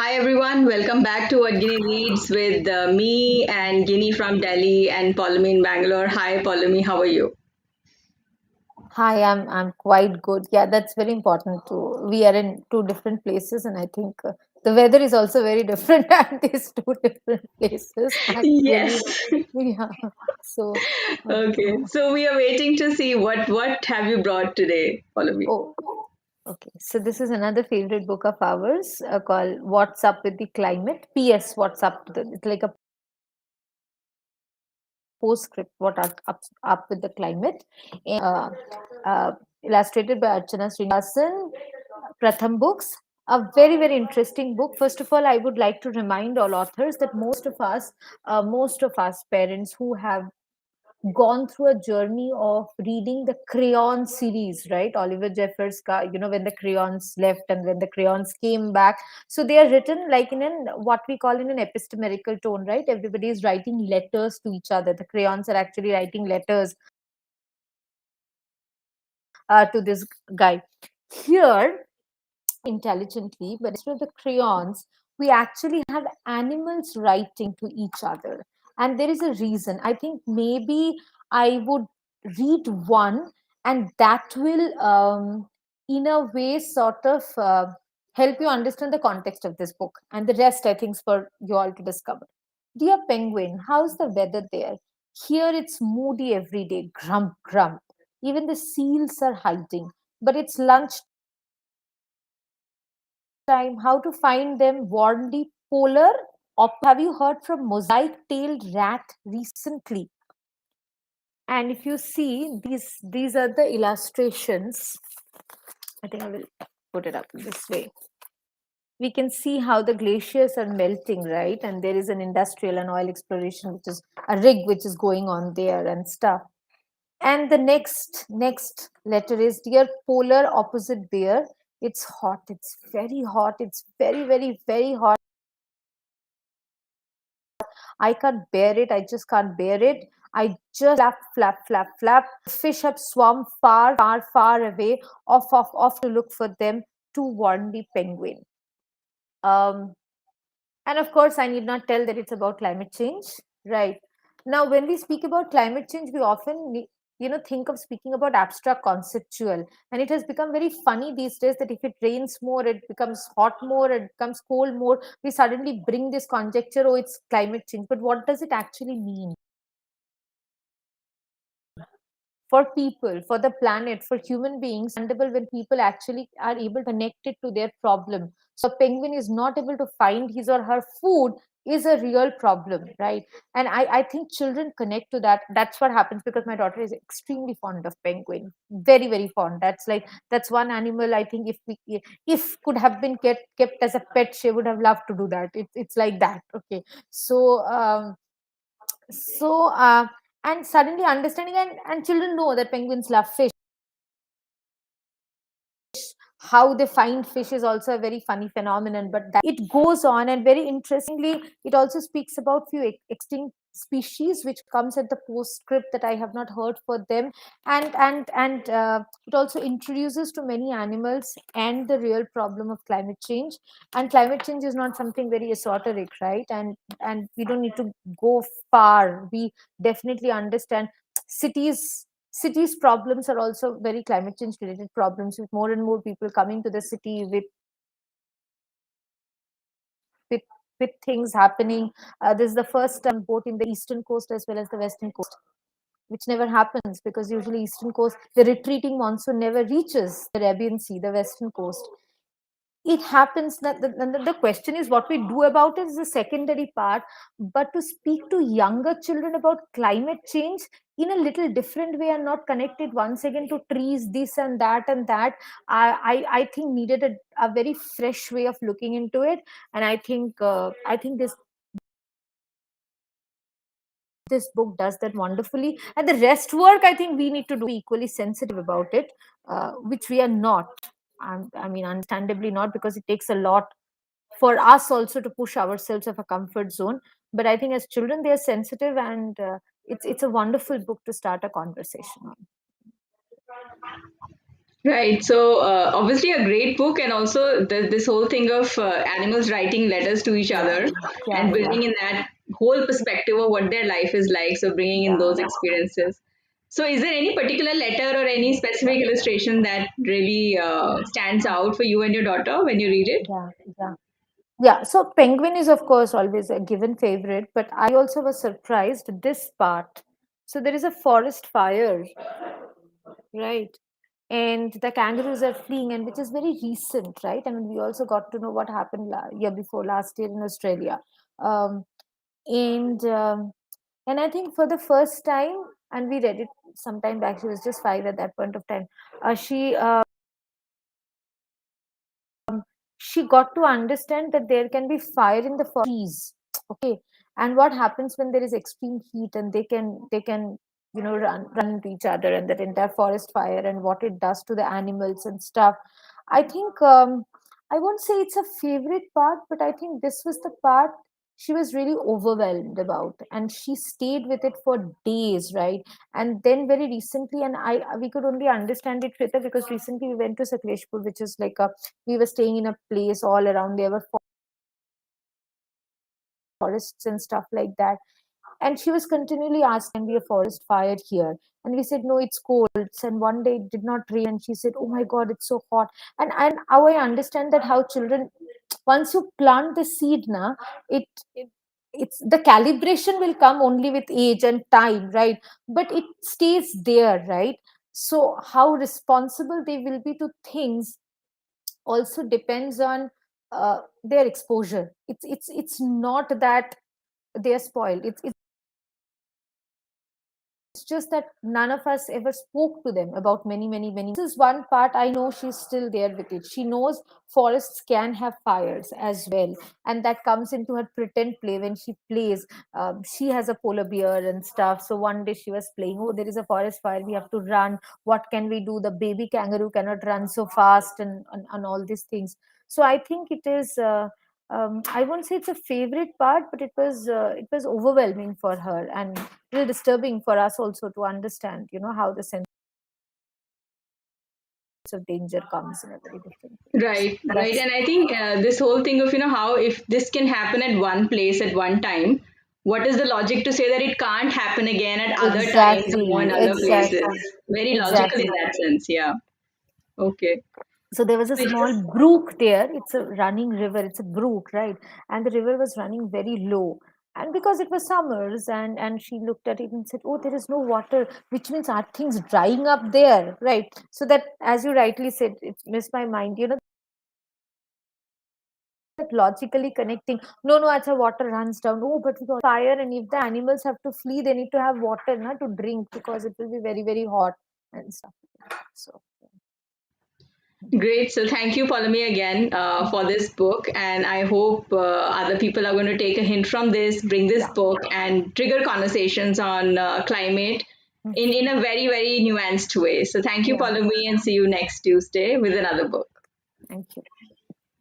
Hi everyone, welcome back to What Guinea Needs with me and Guinea from Delhi and Polumi in Bangalore. Hi Polumi, how are you? Hi, I'm quite good. Yeah, that's very important too. We are in two different places, and I think the weather is also very different at these two different places. Actually, Yes. yeah. So, Okay, so we are waiting to see what have you brought today, Polumi. oh, okay. So this is another favorite book of ours called "What's Up with the Climate." P.S. What's up? It's like a postscript. What are up with the climate? Uh, Illustrated by Archana Srinivasan. Pratham Books. A very, very interesting book. First of all, I would like to remind all authors that most of us parents who have gone through a journey of reading the Crayon series, right? Oliver Jeffers, when the crayons left and when the crayons came back. So they are written like in an what we call in an epistemical tone, right? Everybody is writing letters to each other. The crayons are actually writing letters to this guy. Here, intelligently, but instead of the crayons, we actually have animals writing to each other. And there is a reason. I think maybe I would read one, and that will, in a way, sort of help you understand the context of this book. And the rest, I think, is for you all to discover. Dear Penguin, how's the weather there? Here it's moody every day, grump, grump. Even the seals are hiding. But it's lunch time. How to find them warmly polar. Have you heard from mosaic tailed rat recently? And if you see these are the illustrations. I think I will put it up this way. We can see how the glaciers are melting, right? And there is an industrial and oil exploration, which is a rig which is going on there and stuff. And the next letter is dear polar opposite bear. It's hot. It's very hot. It's very, very, very hot. I can't bear it. I just can't bear it. I just flap, flap, flap, flap. Fish have swum far, far, far away, off to look for them to warn the penguin. Um, and of course, I need not tell that it's about climate change, right? Now, when we speak about climate change, we often think of speaking about abstract conceptual, and it has become very funny these days that if it rains more, it becomes hot more, it becomes cold more. We suddenly bring this conjecture, oh, it's climate change. But what does it actually mean? For people, for the planet, for human beings, understandable when people actually are able to connect it to their problem. So a penguin is not able to find his or her food is a real problem, right? And I think children connect to that. That's what happens because my daughter is extremely fond of penguin, very, very fond. That's one animal I think if could have been kept as a pet, she would have loved to do that. It's like that. Okay. So and suddenly understanding, and children know that penguins love fish. How they find fish is also a very funny phenomenon, but that it goes on. And very interestingly, it also speaks about few extinct species, which comes at the postscript that I have not heard for them. And it also introduces to many animals and the real problem of climate change. And climate change is not something very esoteric, right? And we don't need to go far. We definitely understand cities problems are also very climate change related problems, with more and more people coming to the city with with things happening. This is the first time both in the eastern coast as well as the western coast, which never happens because usually eastern coast, the retreating monsoon never reaches the Arabian Sea, the western coast. It happens that the question is what we do about it is the secondary part. But to speak to younger children about climate change in a little different way and not connected once again to trees, this and that, I think needed a very fresh way of looking into it. And I think this book does that wonderfully. And the rest work, I think we need to do equally sensitive about it, which we are not. I mean, understandably not, because it takes a lot for us also to push ourselves of a comfort zone. But I think as children, they are sensitive, and it's a wonderful book to start a conversation on. Right. So obviously a great book, and also this whole thing of animals writing letters to each Yeah, other yeah, and yeah, building in that whole perspective of what their life is like. So bringing in yeah, those experiences. So is there any particular letter or any yeah, specific illustration that really stands out for you and your daughter when you read it? yeah, yeah. Yeah, so penguin is of course always a given favorite, but I also was surprised this part. So there is a forest fire, right? And the kangaroos are fleeing, and which is very recent, right? I mean, we also got to know what happened year before last year in Australia, um, and and I think for the first time, and we read it sometime back. She was just 5 at that point of time. She got to understand that there can be fire in the trees, okay, and what happens when there is extreme heat, and they can run into each other, and that entire forest fire and what it does to the animals and stuff. I think I won't say it's a favorite part, but I think this was the part she was really overwhelmed about, and she stayed with it for days, right? And then very recently, and I we could only understand it better because recently we went to Sakleshpur, which is like a, we were staying in a place all around there were forests and stuff like that, and she was continually asking, can be a forest fire here? And we said no, it's cold. And one day it did not rain, and she said, oh my god, it's so hot. And how I understand that how children, once you plant the seed now, it it's the calibration will come only with age and time, right? But it stays there, right? So how responsible they will be to things also depends on their exposure. It's not that they're spoiled. It's just that none of us ever spoke to them about many. This is one part I know she's still there with it. She knows forests can have fires as well, and that comes into her pretend play when she plays. She has a polar bear and stuff. So one day she was playing, oh, there is a forest fire, we have to run. What can we do? The baby kangaroo cannot run so fast, and all these things. So I think it is. I won't say it's a favorite part, but it was overwhelming for her, and really disturbing for us also to understand, how the sense of danger comes in a very different way. So Right, right. that's And I think this whole thing of, how if this can happen at one place at one time, what is the logic to say that it can't happen again at other times or in exactly, other places? exactly, Very logical in exactly. that sense. Yeah. Okay. So there was a small brook there. It's a running river. It's a brook, right? And the river was running very low. And because it was summers, and she looked at it and said, "Oh, there is no water, which means are things drying up there, right?" So that, as you rightly said, it missed my mind. That logically connecting. No, no, as the water runs down. Oh, but we got fire, and if the animals have to flee, they need to have water, na, to drink because it will be very hot and stuff. So Great. So thank you, Polemy, again for this book. And I hope other people are going to take a hint from this, bring this yeah. book, and trigger conversations on climate in a very nuanced way. So thank you, Yeah. Polemy, and see you next Tuesday with another book. Thank you.